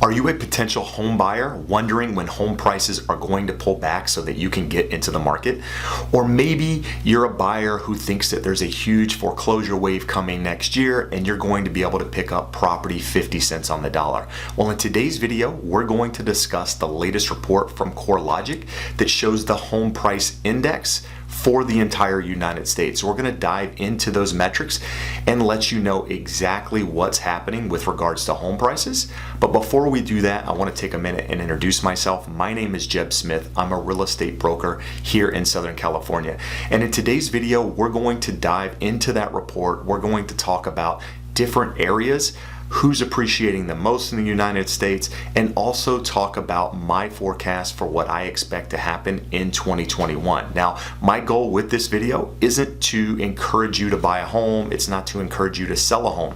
Are you a potential home buyer wondering when home prices are going to pull back so that you can get into the market? Or maybe you're a buyer who thinks that there's a huge foreclosure wave coming next year and you're going to be able to pick up property 50 cents on the dollar. Well, in today's video, we're going to discuss the latest report from CoreLogic that shows the home price index for the entire United States. So we're going to dive into those metrics and let you know exactly what's happening with regards to home prices. But before we do that, I want to take a minute and introduce myself. My name is Jeb Smith. I'm a real estate broker here in Southern California. And in today's video, we're going to dive into that report. We're going to talk about different areas, who's appreciating the most in the United States, and also talk about my forecast for what I expect to happen in 2021. Now, my goal with this video isn't to encourage you to buy a home. It's not to encourage you to sell a home.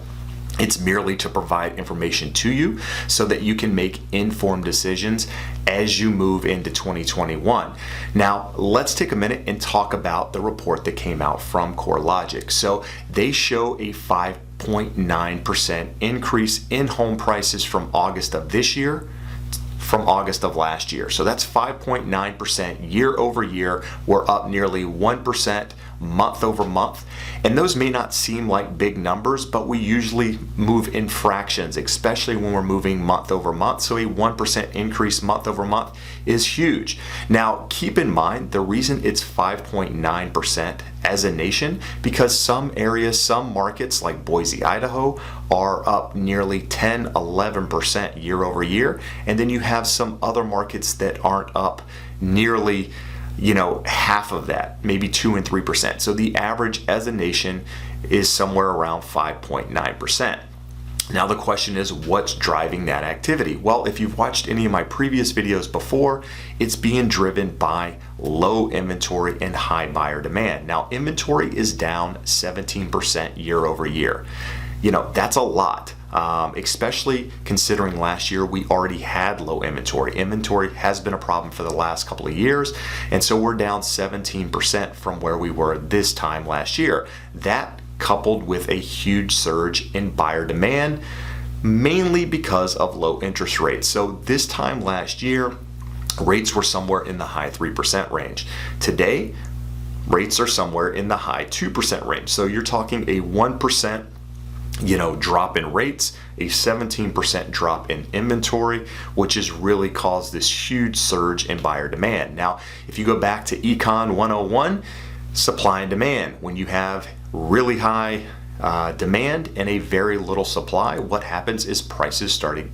It's merely to provide information to you so that you can make informed decisions as you move into 2021. Now, let's take a minute and talk about the report that came out from CoreLogic. So they show a 5.9% increase in home prices from August of this year from August of last year. So that's 5.9% year over year. We're up nearly 1% month over month. And those may not seem like big numbers, but we usually move in fractions, especially when we're moving month over month. So a 1% increase month over month is huge. Now, keep in mind, the reason it's 5.9% as a nation, because some areas, some markets like Boise, Idaho are up nearly 10, 11% year over year. And then you have some other markets that aren't up nearly half of that, maybe 2 and 3%. So the average as a nation is somewhere around 5.9%. Now the question is, what's driving that activity? Well, if you've watched any of my previous videos before, it's being driven by low inventory and high buyer demand. Now, inventory is down 17% year over year. That's a lot. Especially considering last year we already had low inventory. Inventory has been a problem for the last couple of years, and so we're down 17% from where we were this time last year. That coupled with a huge surge in buyer demand, mainly because of low interest rates. So this time last year, rates were somewhere in the high 3% range. Today, rates are somewhere in the high 2% range. So you're talking a 1% drop in rates, a 17% drop in inventory, which has really caused this huge surge in buyer demand. Now, if you go back to Econ 101, supply and demand, when you have really high demand and a very little supply, what happens is prices starting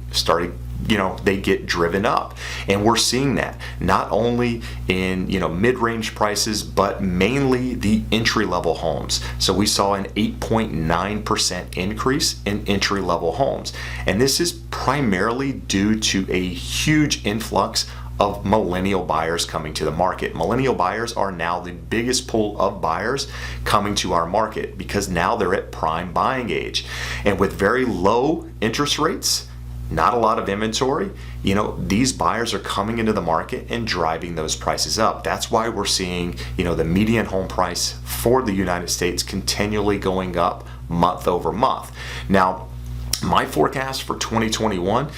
they get driven up. And we're seeing that not only in mid-range prices, but mainly the entry-level homes. So we saw an 8.9% increase in entry-level homes, and this is primarily due to a huge influx of millennial buyers coming to the market. Millennial buyers are now the biggest pool of buyers coming to our market because now they're at prime buying age. And with very low interest rates, not a lot of inventory, these buyers are coming into the market and driving those prices up. That's why we're seeing, the median home price for the United States continually going up month over month. Now, my forecast for 2021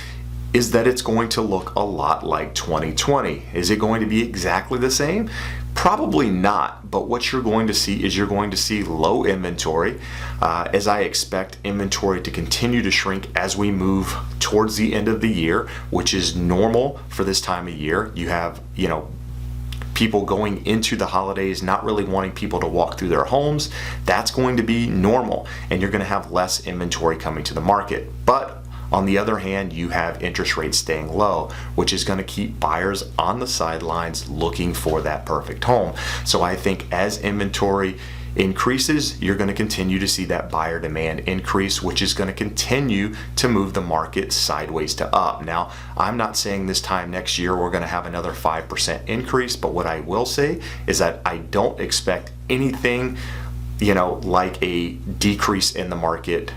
is that it's going to look a lot like 2020. Is it going to be exactly the same? Probably not, but what you're going to see is you're going to see low inventory, as I expect inventory to continue to shrink as we move towards the end of the year, which is normal for this time of year. You have, people going into the holidays not really wanting people to walk through their homes. That's going to be normal, and you're going to have less inventory coming to the market. But on the other hand, you have interest rates staying low, which is going to keep buyers on the sidelines looking for that perfect home. So I think as inventory increases, you're going to continue to see that buyer demand increase, which is going to continue to move the market sideways to up. Now, I'm not saying this time next year we're going to have another 5% increase, but what I will say is that I don't expect anything like a decrease in the market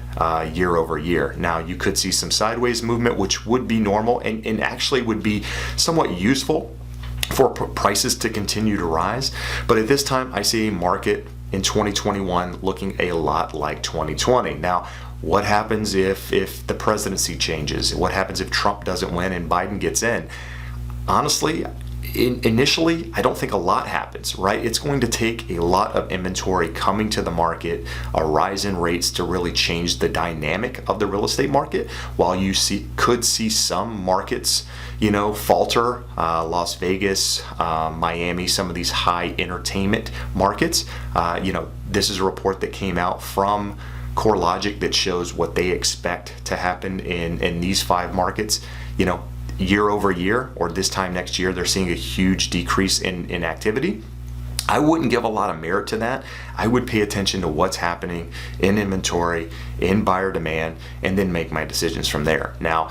year over year. Now, you could see some sideways movement, which would be normal and actually would be somewhat useful for prices to continue to rise. But at this time, I see a market in 2021 looking a lot like 2020. Now, What happens if the presidency changes? What happens if Trump doesn't win and Biden gets in? Honestly, initially, I don't think a lot happens, right? It's going to take a lot of inventory coming to the market, a rise in rates to really change the dynamic of the real estate market. While you could see some markets, falter, Las Vegas, Miami, some of these high entertainment markets. This is a report that came out from CoreLogic that shows what they expect to happen in these 5 markets. Year over year, or this time next year, they're seeing a huge decrease in activity. I wouldn't give a lot of merit to that. I would pay attention to what's happening in inventory, in buyer demand, and then make my decisions from there. Now,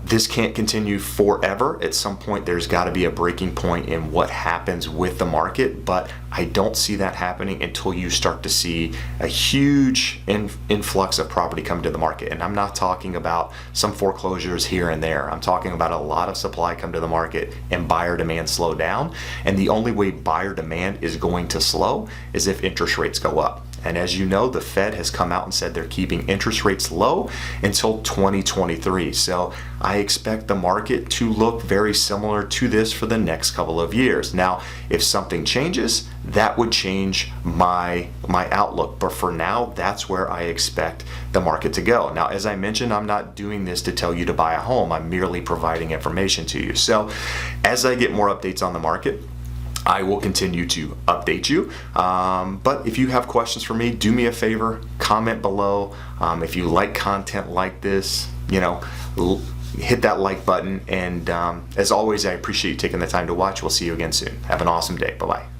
this can't continue forever. At some point, there's got to be a breaking point in what happens with the market, but I don't see that happening until you start to see a huge influx of property come to the market. And I'm not talking about some foreclosures here and there. I'm talking about a lot of supply come to the market and buyer demand slow down. And the only way buyer demand is going to slow is if interest rates go up. And as you know, the Fed has come out and said they're keeping interest rates low until 2023. So I expect the market to look very similar to this for the next couple of years. Now, if something changes, that would change my outlook. But for now, that's where I expect the market to go. Now, as I mentioned, I'm not doing this to tell you to buy a home. I'm merely providing information to you. So as I get more updates on the market, I will continue to update you. But if you have questions for me, do me a favor, comment below. If you like content like this, hit that like button. And as always, I appreciate you taking the time to watch. We'll see you again soon. Have an awesome day. Bye-bye.